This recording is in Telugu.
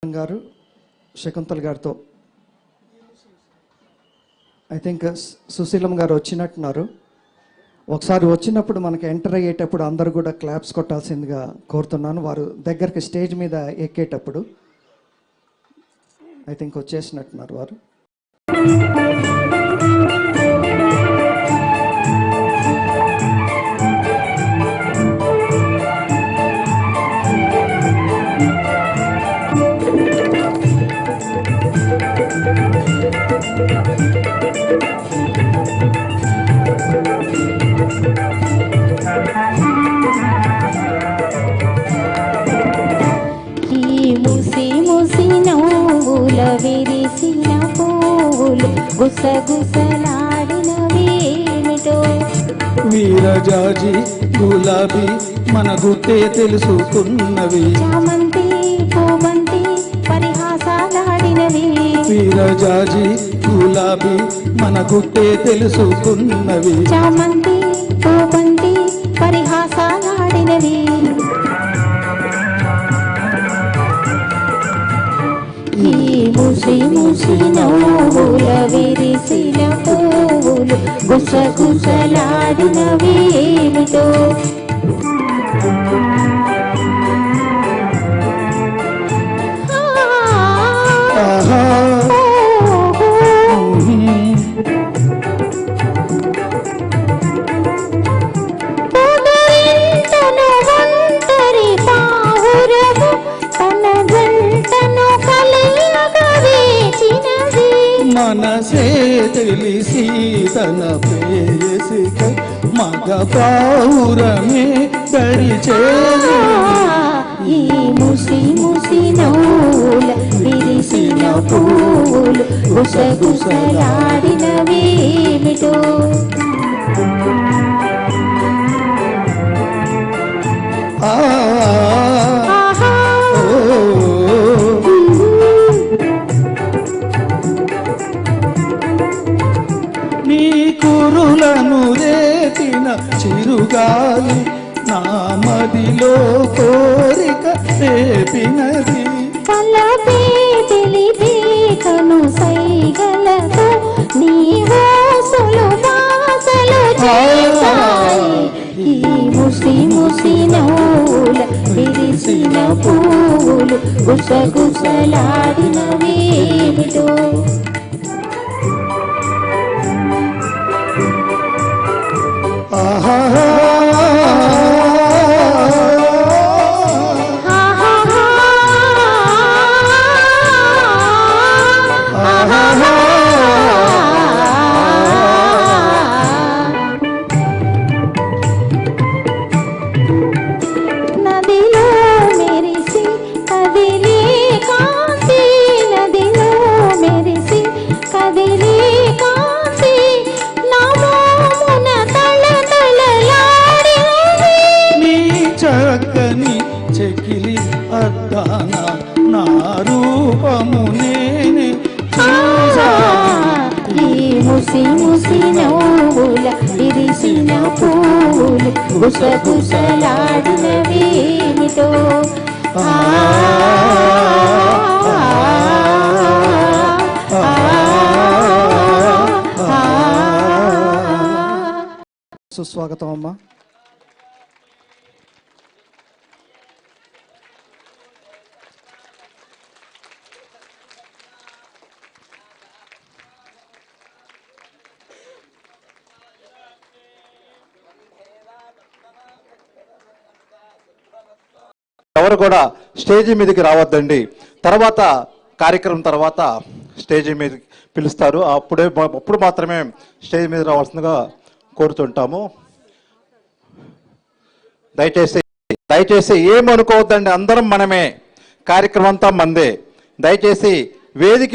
గారు శకుంతల్ గారితో ఐ థింక్ సుశీలం గారు వచ్చినట్టున్నారు. ఒకసారి వచ్చినప్పుడు మనకి ఎంటర్ అయ్యేటప్పుడు అందరూ కూడా క్లాప్స్ కొట్టాల్సిందిగా కోరుతున్నాను. వారు దగ్గరికి స్టేజ్ మీద ఎక్కేటప్పుడు ఐ థింక్ వచ్చేసినట్టున్నారు వారు. విరిసిన పువ్వులు గుసగుసలాడినవేమిటో వీరజాజి గులాబీ మన గుట్టే తెలుసుకున్నవి చామంతి పూవంతి పరిహాసాలాడినవి వీరజాజి గులాబీ మన గుట్టే తెలుసుకున్నవి చామంతి పూవంతి పరిహాసాలాడినవి ఈ ముసి ముసి నవ్వుల విరిసిన పువ్వులు గుసగుసలాడినవేమిటో మనసే తెలిసి తన ప్రేయసిక మగ పావురమే దరిచే ఈ ముసి ముసి నవ్వుల విరిసిన పూలు గుసగుసలాడినవేమిటో నీ కురులను రేపిన చిరుగాలి నా మదిలో కోరిక రేపినది కలపే తెలిపే కను సైగలతో నీ వాసలు వాసలు చేసాయి ఈ ముసి ముసి నవ్వుల విరిసిన పూలు గుసగుసలాడినవేమిటో నదిలో మెరిసి కదిలే కాంతి నదిలో మెరిసి కదిలే కాంతి నమోమున తళతళలాడినది నీ చక్కని చెకిలి అద్దాన నా రూపము నేనే ఈ ముసి ముసి నవ్వుల విరిసిన పూలు గుసగుసలాడినవేమిటో సుస్వాగతం అమ్మా. ఎవరు కూడా స్టేజీ మీదకి రావద్దండి. తర్వాత కార్యక్రమం తర్వాత స్టేజీ మీద పిలుస్తారు, అప్పుడు మాత్రమే స్టేజ్ మీద రావాల్సిందిగా కోరుతుంటాము. దయచేసి ఏమనుకోవద్దండి, అందరం మనమే, కార్యక్రమం అంతా మందే. దయచేసి వేదిక